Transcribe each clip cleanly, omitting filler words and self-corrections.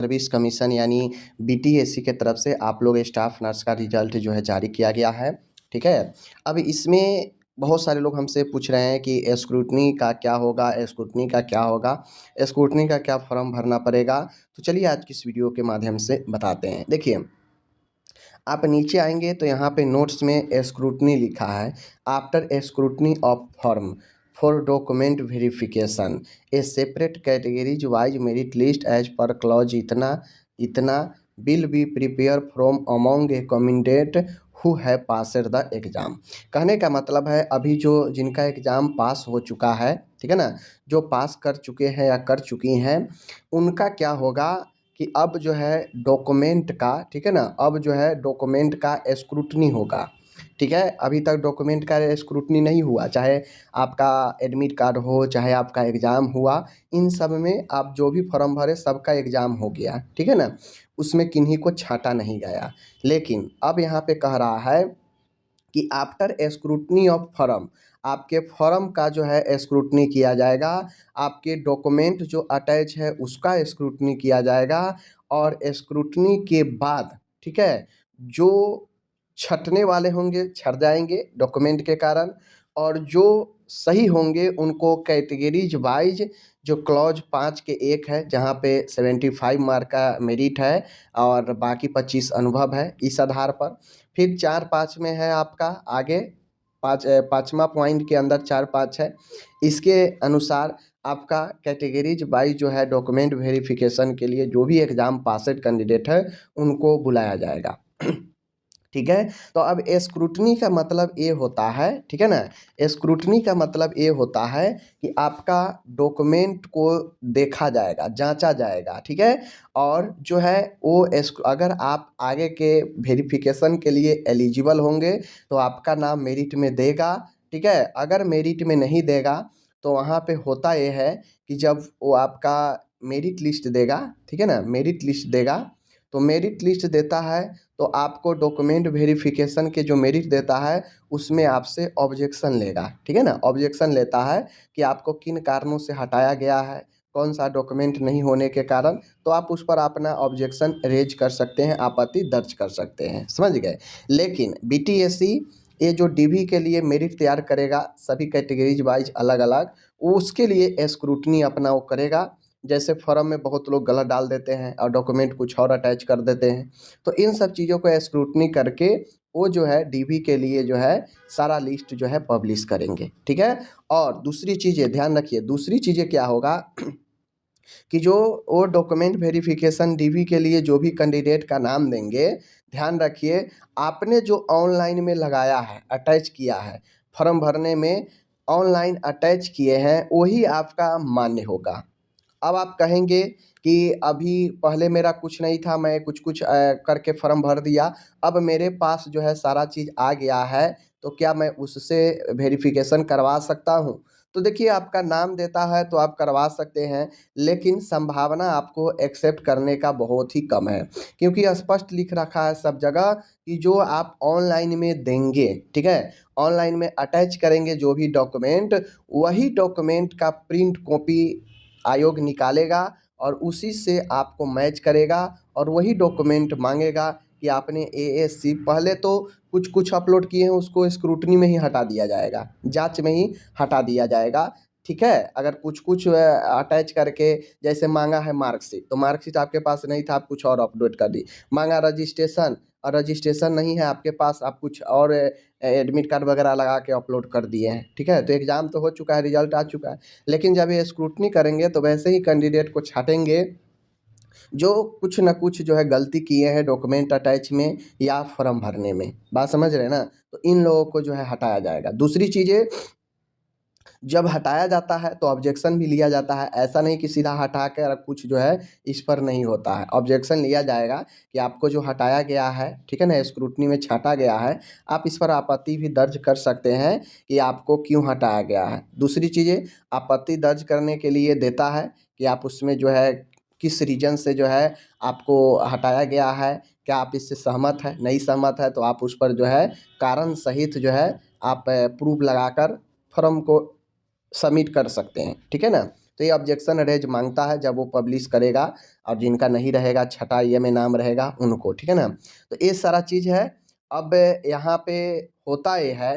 Service commission यानी BTSC के तरफ से आप लोग स्टाफ नर्स का रिजल्ट जो है जारी किया गया है। ठीक है। अब इसमें बहुत सारे लोग हमसे पूछ रहे हैं कि स्क्रूटनी का क्या होगा, स्क्रूटनी का क्या होगा, स्क्रूटनी का क्या फॉर्म भरना पड़ेगा। तो चलिए आज की इस वीडियो के माध्यम से बताते हैं। देखिए, आप नीचे आएंगे तो यहाँ पे नोट्स में स्क्रूटनी लिखा है। After scrutiny of form for document verification a separate categories wise merit list as per clause इतना इतना will be prepare from among a candidate who have passed the exam. कहने का मतलब है अभी जो जिनका एग्ज़ाम पास हो चुका है, ठीक है ना, जो पास कर चुके हैं या कर चुकी हैं, उनका क्या होगा कि अब जो है डॉक्यूमेंट का, ठीक है ना, अब जो है डॉक्यूमेंट का स्क्रूटनी होगा। ठीक है। अभी तक डॉक्यूमेंट का स्क्रूटनी नहीं हुआ, चाहे आपका एडमिट कार्ड हो, चाहे आपका एग्ज़ाम हुआ, इन सब में आप जो भी फॉर्म भरे सबका एग्ज़ाम हो गया, ठीक है ना, उसमें किन्हीं को छांटा नहीं गया। लेकिन अब यहाँ पे कह रहा है कि आफ्टर स्क्रूटनी ऑफ फॉर्म, आपके फॉर्म का जो है स्क्रूटनी किया जाएगा, आपके डॉक्यूमेंट जो अटैच है उसका स्क्रूटनी किया जाएगा, और स्क्रूटनी के बाद, ठीक है, जो छँटने वाले होंगे छँट जाएंगे डॉक्यूमेंट के कारण, और जो सही होंगे उनको कैटेगरीज वाइज, जो क्लॉज 5 के 1 है जहाँ पे 75 मार्क का मेरिट है और बाकी 25 अनुभव है, इस आधार पर। फिर 4-5 में है आपका आगे, पाँचवा पॉइंट के अंदर 4-5 है। इसके अनुसार आपका कैटेगरीज वाइज जो है डॉक्यूमेंट वेरिफिकेशन के लिए जो भी एग्ज़ाम पासेड कैंडिडेट है उनको बुलाया जाएगा। ठीक है। तो अब स्क्रूटनी का मतलब ये होता है, ठीक है ना, स्क्रूटनी का मतलब ये होता है कि आपका डॉक्यूमेंट को देखा जाएगा, जांचा जाएगा, ठीक है, और जो है वो अगर आप आगे के वेरिफिकेशन के लिए एलिजिबल होंगे तो आपका नाम मेरिट में देगा। ठीक है। अगर मेरिट में नहीं देगा तो वहाँ पे होता ये है कि जब वो आपका मेरिट लिस्ट देगा, ठीक है ना, मेरिट लिस्ट देगा, तो मेरिट लिस्ट देता है तो आपको डॉक्यूमेंट वेरिफिकेशन के जो मेरिट देता है उसमें आपसे ऑब्जेक्शन लेगा। ठीक है ना, ऑब्जेक्शन लेता है कि आपको किन कारणों से हटाया गया है, कौन सा डॉक्यूमेंट नहीं होने के कारण, तो आप उस पर अपना ऑब्जेक्शन रेज कर सकते हैं, आपत्ति दर्ज कर सकते हैं। समझ गए। लेकिन बीटीएससी ये जो डीवी के लिए मेरिट तैयार करेगा सभी कैटेगरीज वाइज अलग अलग, उसके लिए स्क्रूटनी अपना वो करेगा। जैसे फॉर्म में बहुत लोग गलत डाल देते हैं और डॉक्यूमेंट कुछ और अटैच कर देते हैं, तो इन सब चीज़ों को स्क्रूटनी करके वो जो है डीवी के लिए जो है सारा लिस्ट जो है पब्लिश करेंगे। ठीक है। और दूसरी चीज़ें ध्यान रखिए, दूसरी चीज़ें क्या होगा कि जो वो डॉक्यूमेंट वेरिफिकेशन डीवी के लिए जो भी कैंडिडेट का नाम देंगे, ध्यान रखिए आपने जो ऑनलाइन में लगाया है, अटैच किया है फॉर्म भरने में, ऑनलाइन अटैच किए हैं वही आपका मान्य होगा। अब आप कहेंगे कि अभी पहले मेरा कुछ नहीं था, मैं कुछ करके फॉर्म भर दिया, अब मेरे पास जो है सारा चीज़ आ गया है, तो क्या मैं उससे वेरिफिकेशन करवा सकता हूँ? तो देखिए, आपका नाम देता है तो आप करवा सकते हैं, लेकिन संभावना आपको एक्सेप्ट करने का बहुत ही कम है, क्योंकि स्पष्ट लिख रखा है सब जगह कि जो आप ऑनलाइन में देंगे, ठीक है, ऑनलाइन में अटैच करेंगे जो भी डॉक्यूमेंट, वही डॉक्यूमेंट का प्रिंट कॉपी आयोग निकालेगा और उसी से आपको मैच करेगा, और वही डॉक्यूमेंट मांगेगा कि आपने एएससी पहले तो कुछ अपलोड किए हैं उसको स्क्रूटनी में ही हटा दिया जाएगा, जांच में ही हटा दिया जाएगा। ठीक है। अगर कुछ अटैच करके, जैसे मांगा है मार्कशीट, तो मार्कशीट आपके पास नहीं था, आप कुछ और अपलोड कर दी। मांगा रजिस्ट्रेशन, और रजिस्ट्रेशन नहीं है आपके पास, आप कुछ और एडमिट कार्ड वगैरह लगा के अपलोड कर दिए हैं। ठीक है। तो एग्ज़ाम तो हो चुका है, रिजल्ट आ चुका है, लेकिन जब ये स्क्रूटनी करेंगे तो वैसे ही कैंडिडेट को छांटेंगे जो कुछ न कुछ जो है गलती किए हैं डॉक्यूमेंट अटैच में या फॉर्म भरने में। बात समझ रहे हैं ना? तो इन लोगों को जो है हटाया जाएगा। दूसरी चीज़ें, जब हटाया जाता है तो ऑब्जेक्शन भी लिया जाता है, ऐसा नहीं कि सीधा हटा कर कुछ जो है इस पर नहीं होता है, ऑब्जेक्शन लिया जाएगा कि आपको जो हटाया गया है, ठीक है ना, स्क्रूटनी में छांटा गया है, आप इस पर आपत्ति भी दर्ज कर सकते हैं कि आपको क्यों हटाया गया है। दूसरी चीज़ें, आपत्ति दर्ज करने के लिए देता है कि आप उसमें जो है किस रीज़न से जो है आपको हटाया गया है, क्या आप इससे सहमत है, नहीं सहमत है, तो आप उस पर जो है कारण सहित जो है आप प्रूफ लगाकर फॉर्म को सबमिट कर सकते हैं। ठीक है ना? तो ये ऑब्जेक्शन रेज मांगता है जब वो पब्लिश करेगा, और जिनका नहीं रहेगा छठा ये में नाम रहेगा उनको, ठीक है ना। तो ये सारा चीज़ है। अब यहाँ पे होता ये है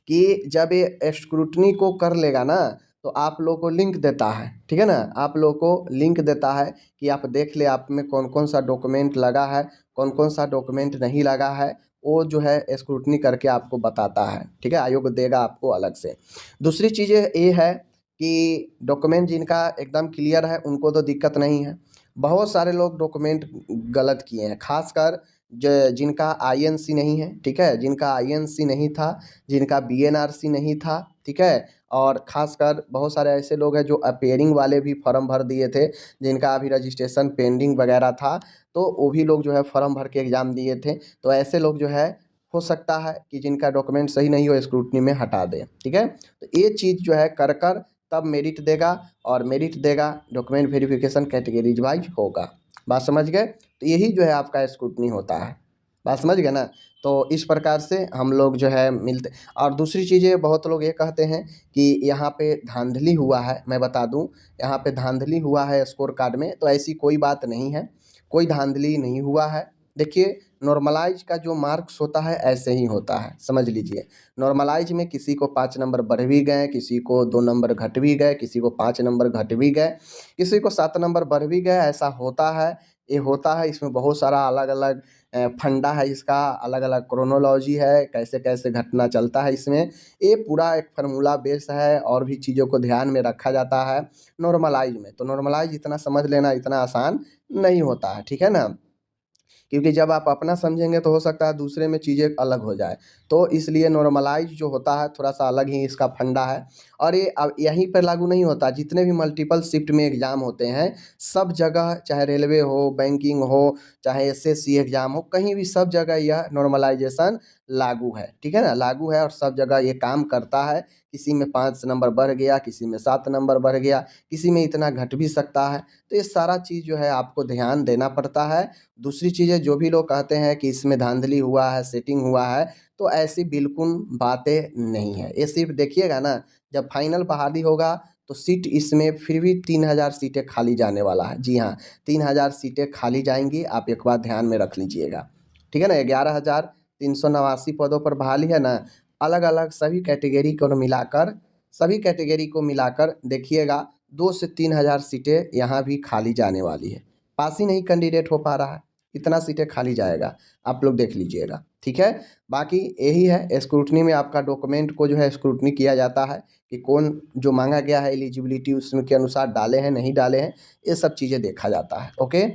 कि जब ये स्क्रूटनी को कर लेगा ना, तो आप लोग को लिंक देता है, ठीक है ना। आप लोग को लिंक देता है कि आप देख ले आप में कौन कौन सा डॉक्यूमेंट लगा है, कौन कौन सा डॉक्यूमेंट नहीं लगा है, वो जो है स्क्रूटनी करके आपको बताता है, ठीक है। आयोग देगा आपको अलग से। दूसरी चीज़ ये है कि डॉक्यूमेंट जिनका एकदम क्लियर है उनको तो दिक्कत नहीं है। बहुत सारे लोग डॉक्यूमेंट गलत किए हैं, खासकर जिनका आईएनसी नहीं है, ठीक है, जिनका आईएनसी नहीं था, जिनका बीएनआरसी नहीं था, ठीक है। और खासकर बहुत सारे ऐसे लोग हैं जो अपेयरिंग वाले भी फॉर्म भर दिए थे, जिनका अभी रजिस्ट्रेशन पेंडिंग वगैरह था, तो वो भी लोग जो है फॉर्म भर के एग्ज़ाम दिए थे। तो ऐसे लोग जो है हो सकता है कि जिनका डॉक्यूमेंट सही नहीं हो स्क्रूटनी में हटा दे, ठीक है। तो ये चीज़ जो है कर कर तब मेरिट देगा, और मेरिट देगा डॉक्यूमेंट वेरिफिकेशन कैटेगरीज वाइज होगा। बात समझ गए? तो यही जो है आपका स्क्रूटनी होता है। बात समझ गए ना? तो इस प्रकार से हम लोग जो है मिलते। और दूसरी चीज़ें बहुत लोग ये कहते हैं कि यहाँ पे धांधली हुआ है। मैं बता दूँ, यहाँ पे धांधली हुआ है स्कोर कार्ड में, तो ऐसी कोई बात नहीं है, कोई धांधली नहीं हुआ है। देखिए, नॉर्मलाइज का जो मार्क्स होता है ऐसे ही होता है, समझ लीजिए। नॉर्मलाइज में किसी को 5 नंबर बढ़ भी गए, किसी को 2 नंबर घट भी गए, किसी को 5 नंबर घट भी गए, किसी को 7 नंबर बढ़ भी गए, ऐसा होता है। ये होता है, इसमें बहुत सारा अलग-अलग फंडा है, इसका अलग-अलग क्रोनोलॉजी है, कैसे-कैसे घटना चलता है इसमें। ये पूरा एक फ़ॉर्मूला बेस है, और भी चीज़ों को ध्यान में रखा जाता है नॉर्मलाइज में। तो नॉर्मलाइज इतना समझ लेना इतना आसान नहीं होता है, ठीक है ना। क्योंकि जब आप अपना समझेंगे तो हो सकता है दूसरे में चीज़ें अलग हो जाए। तो इसलिए नॉर्मलाइज़ जो होता है थोड़ा-सा अलग ही इसका फंडा है। और ये अब यहीं पे लागू नहीं होता, जितने भी मल्टीपल शिफ्ट में एग्ज़ाम होते हैं, सब जगह चाहे रेलवे हो, बैंकिंग हो, चाहे एसएससी एग्ज़ाम हो, कहीं भी सब जगह यह नॉर्मलाइज़ेशन लागू है, ठीक है ना? लागू है और सब जगह ये काम करता है। किसी में 5 नंबर बढ़ गया, किसी में 7 नंबर बढ़ गया, किसी में इतना घट भी सकता है। तो ये सारा चीज़ जो है आपको ध्यान देना पड़ता है। दूसरी चीज़ें जो भी लोग कहते हैं कि इसमें धांधली हुआ है, सेटिंग हुआ है, तो ऐसी बिल्कुल बातें नहीं है। ये सिर्फ़ देखिएगा ना, जब फाइनल बहाली होगा तो सीट इसमें फिर भी 3000 सीटें खाली जाने वाला है। जी हाँ, 3000 सीटें खाली जाएँगी, आप एक बात ध्यान में रख लीजिएगा। ठीक है ना? 11,389 पदों पर बहाली है ना, अलग-अलग सभी कैटेगरी को मिलाकर देखिएगा 2 से 3000 सीटें यहाँ भी खाली जाने वाली है। पास ही नहीं कैंडिडेट हो पा रहा है, इतना सीटें खाली जाएगा, आप लोग देख लीजिएगा, ठीक है। बाकी यही है, स्क्रूटनी में आपका डॉक्यूमेंट को जो है स्क्रूटनी किया जाता है कि कौन जो मांगा गया है एलिजिबिलिटी उसमें के अनुसार डाले हैं नहीं डाले हैं, ये सब चीज़ें देखा जाता है। ओके।